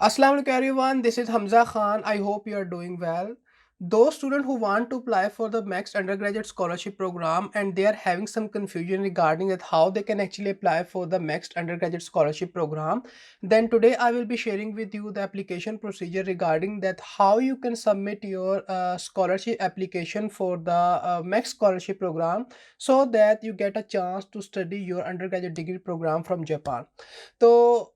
Assalamu alaikum everyone, this is Hamza Khan. I hope you are doing well. Those students who want to apply for the Max Undergraduate Scholarship Program and they are having some confusion regarding that how they can actually apply for the Max Undergraduate Scholarship Program, then today I will be sharing with you the application procedure regarding that how you can submit your scholarship application for the Max Scholarship Program so that you get a chance to study your undergraduate degree program from Japan. तो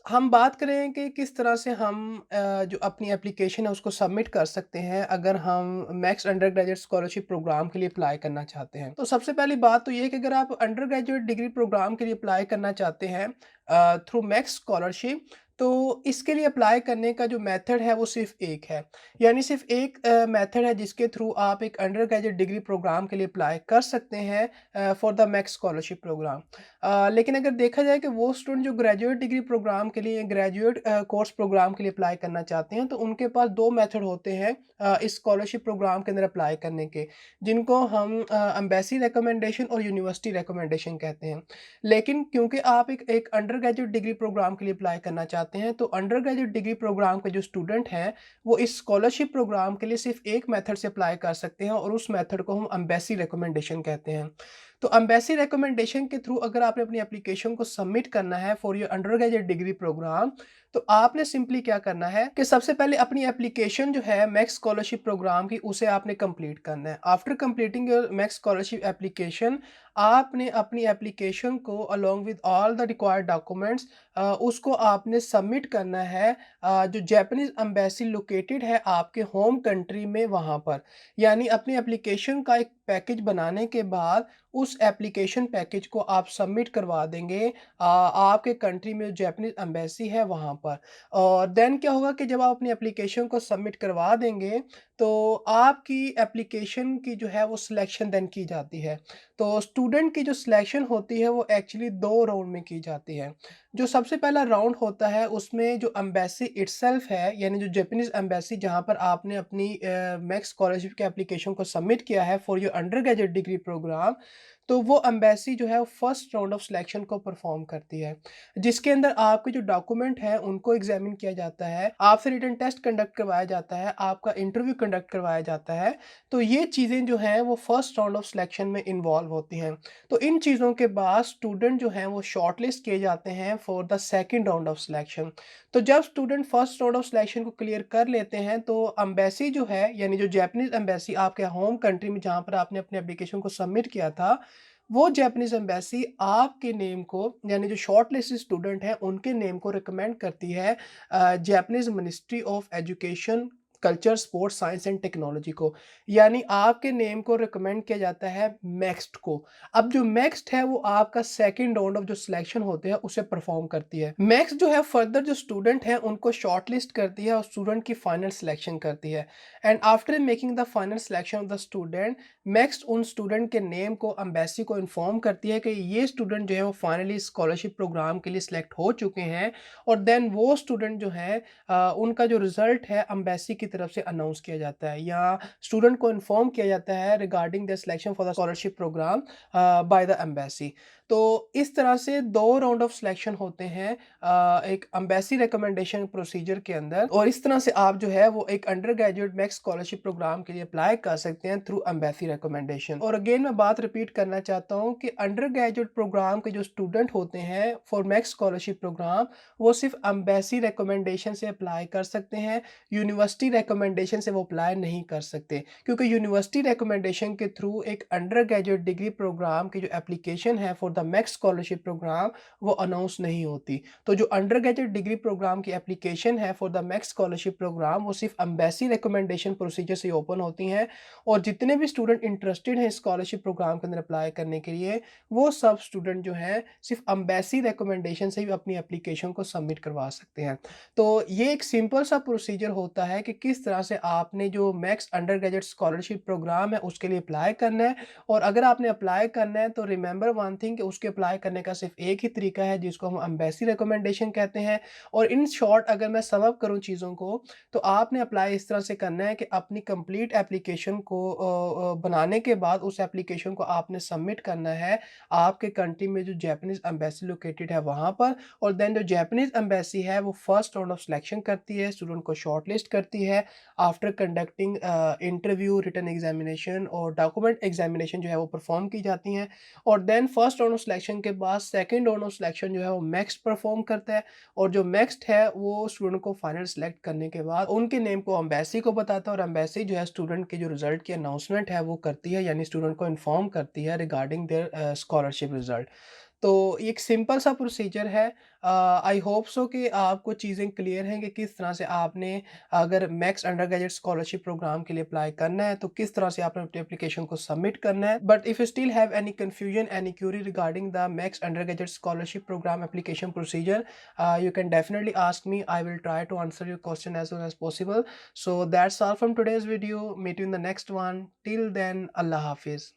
हम बात करें कि किस तरह से हम जो अपनी एप्लीकेशन है उसको सबमिट कर सकते हैं अगर हम max undergraduate scholarship program के लिए अप्लाई करना चाहते हैं। तो सबसे पहली बात तो ये है कि अगर आप अंडर ग्रेजुएट डिग्री प्रोग्राम के लिए अप्लाई करना चाहते हैं थ्रू मैक्स स्कॉलरशिप, तो इसके लिए अप्लाई करने का जो मेथड है वो सिर्फ एक है। यानी सिर्फ एक मेथड है जिसके थ्रू आप एक अंडर ग्रेजुएट डिग्री प्रोग्राम के लिए अप्लाई कर सकते हैं for the max scholarship program. लेकिन अगर देखा जाए कि वो स्टूडेंट जो ग्रेजुएट डिग्री प्रोग्राम के लिए ग्रेजुएट कोर्स प्रोग्राम के लिए अप्लाई करना चाहते हैं, तो उनके पास 2 मेथड होते हैं इस स्कॉलरशिप प्रोग्राम के अंदर अप्लाई करने के, जिनको हम एम्बेसी रिकमेंडेशन और यूनिवर्सिटी रिकमेंडेशन कहते हैं। लेकिन क्योंकि आप एक एक अंडर ग्रेजुएट डिग्री प्रोग्राम के लिए अप्लाई करना चाहते हैं, तो अंडर ग्रेजुएट डिग्री प्रोग्राम के जो स्टूडेंट हैं, वो इस स्कॉलरशिप प्रोग्राम के लिए सिर्फ एक मेथड से अप्लाई कर सकते हैं और उस मेथड को हम एम्बेसी रिकमेंडेशन कहते हैं। तो एम्बेसी रिकमेंडेशन के थ्रू अगर आपने अपनी एप्लीकेशन को सबमिट करना है for your undergraduate degree program, तो आपने सिंपली क्या करना है कि सबसे पहले अपनी एप्लीकेशन जो है मैक्स स्कॉलरशिप प्रोग्राम की, उसे आपने कंप्लीट करना है। After completing your max scholarship application, आपने अपनी एप्लीकेशन को along with all the required documents उसको आपने सबमिट करना है जो जापानीज एम्बेसी लोकेटेड है आपके होम कंट्री में, वहाँ पर। यानी अपनी एप्लीकेशन का एक पैकेज बनाने के बाद उस एप्लीकेशन पैकेज को आप सबमिट करवा देंगे आपके कंट्री में जो जापानीज एम्बेसी है वहाँ पर। और देन क्या होगा कि जब आप अपनी एप्लीकेशन को सबमिट करवा देंगे, तो आपकी एप्लीकेशन की जो है वो सिलेक्शन देन की जाती है। तो स्टूडेंट की जो सिलेक्शन होती है वो एक्चुअली 2 राउंड में की जाती है। जो सबसे पहला राउंड होता है उसमें जो एम्बेसी इटसेल्फ है, यानी जो जापानीज एम्बेसी जहाँ पर आपने अपनी मैक्स स्कॉलरशिप की एप्लीकेशन को सबमिट किया है for your undergraduate degree program, तो वो एम्बेसी जो है वो फर्स्ट राउंड ऑफ सिलेक्शन को परफॉर्म करती है, जिसके अंदर आपके जो डॉक्यूमेंट हैं उनको एग्जामिन किया जाता है, आपसे रिटन टेस्ट कंडक्ट करवाया जाता है, आपका इंटरव्यू कंडक्ट करवाया जाता है। तो ये चीज़ें जो हैं वो फर्स्ट राउंड ऑफ सिलेक्शन में इन्वॉल्व होती हैं। तो इन चीज़ों के बाद स्टूडेंट जो हैं वो शॉर्टलिस्ट किए जाते हैं for the second round of selection. तो जब student first round of selection को क्लियर कर लेते हैं, तो एम्बेसी जो है, यानी जो जापानीज एम्बेसी आपके होम कंट्री में जहाँ पर आपने अपने एप्लीकेशन को सबमिट किया था, वो जापानीज एम्बेसी आपके नेम को, यानी जो शॉर्ट लिस्टेड स्टूडेंट हैं उनके नेम को रिकमेंड करती है Japanese ministry of education, culture, sports, science and technology को। यानी आपके नेम को रिकमेंड किया जाता है मैक्स्ट को। अब जो मैक्स्ट है वो आपका सेकंड राउंड ऑफ जो सिलेक्शन होते हैं उसे परफॉर्म करती है। मैक्स्ट जो है फर्दर जो स्टूडेंट हैं उनको शॉर्टलिस्ट करती है और स्टूडेंट की फाइनल सिलेक्शन करती है। And after making the final selection of the student, next उन स्टूडेंट के नेम को एम्बेसी को इन्फॉर्म करती है कि ये स्टूडेंट जो है वो फाइनली स्कॉलरशिप प्रोग्राम के लिए सिलेक्ट हो चुके हैं। और देन वो स्टूडेंट जो है उनका जो रिजल्ट है एम्बेसी की तरफ से अनाउंस किया जाता है, या स्टूडेंट को इन्फॉर्म किया जाता है regarding the selection for the scholarship program by the embassy. तो इस तरह से 2 राउंड ऑफ सिलेक्शन होते हैं एक एम्बेसी रिकमेंडेशन प्रोसीजर के अंदर, और इस तरह से आप जो है वो एक undergraduate max scholarship program के लिए अप्लाई कर सकते हैं थ्रू एम्बेसी रिकमेंडेशन। और अगेन मैं बात रिपीट करना चाहता हूँ कि अंडर ग्रेजुएट प्रोग्राम के जो स्टूडेंट होते हैं फॉर मैक्स स्कॉलरशिप प्रोग्राम, वो सिर्फ एम्बेसी रिकमेंडेशन से अप्लाई कर सकते हैं, यूनिवर्सिटी रिकमेंडेशन से वो अप्लाई नहीं कर सकते, क्योंकि यूनिवर्सिटी रिकमेंडेशन के थ्रू एक अंडर ग्रेजुएट डिग्री प्रोग्राम की जो एप्लीकेशन है for the max scholarship program वो अनाउंस नहीं होती। तो जो अंडर ग्रेजुएट डिग्री प्रोग्राम की एप्लीकेशन है for the max scholarship program, वो सिर्फ एम्बेसी रिकमेंडेशन प्रोसीजर से ओपन होती हैं, और जितने भी स्टूडेंट इंटरेस्टेड हैं स्कॉलरशिप प्रोग्राम के अंदर अप्लाई करने के लिए, वो सब स्टूडेंट जो हैं सिर्फ एम्बेसी रिकमेंडेशन से ही अपनी एप्लीकेशन को सबमिट करवा सकते हैं। तो ये एक सिंपल सा प्रोसीजर होता है कि किस तरह से आपने जो max undergraduate scholarship program है उसके लिए अप्लाई करना है। और अगर आपने अप्लाई करना है तो रिमेंबर वन थिंग, कि उसके अप्लाई करने का सिर्फ एक ही तरीका है जिसको हम एम्बेसी रिकमेंडेशन कहते हैं। और इन शॉर्ट अगर मैं सम अप करूँ चीज़ों को, तो आपने अप्लाई इस तरह से करना है कि अपनी कंप्लीट एप्लीकेशन को बनाने के बाद उस एप्लीकेशन को आपने सबमिट करना है आपके कंट्री में जो जापानीज़ एम्बेसी लोकेटेड है वहाँ पर। और देन जो जापानीज़ एम्बेसी है वो फर्स्ट राउंड ऑफ सिलेक्शन करती है, स्टूडेंट को शॉर्टलिस्ट करती है after conducting interview, written examination और डॉक्यूमेंट एग्जामिनेशन जो है वो परफॉर्म की जाती हैं। और then first round of selection के बाद सेकंड राउंड ऑफ सिलेक्शन जो है वो नेक्स्ट परफॉर्म करता है। और जो नेक्स्ट है वो स्टूडेंट को फाइनल सेलेक्ट करने के बाद उनके नेम को एम्बेसी को बताता है और एम्बेसी जो है स्टूडेंट के जो रिजल्ट की अनाउंसमेंट है वो करती है, यानी स्टूडेंट को इन्फॉर्म करती है रिगार्डिंग देयर स्कॉलरशिप रिजल्ट। तो ये एक सिंपल सा प्रोसीजर है। आई होप सो कि आपको चीज़ें क्लियर हैं कि किस तरह से आपने अगर max undergraduate scholarship program के लिए अप्लाई करना है तो किस तरह से आपने अपनी एप्लीकेशन को सबमिट करना है। But if you still have any confusion, any Curie regarding the max undergraduate scholarship programme application procedure, you can definitely ask me. I will try to answer your question as soon as possible. So that's all from today's video. Meet you in the next one. Till then, Allah Hafiz.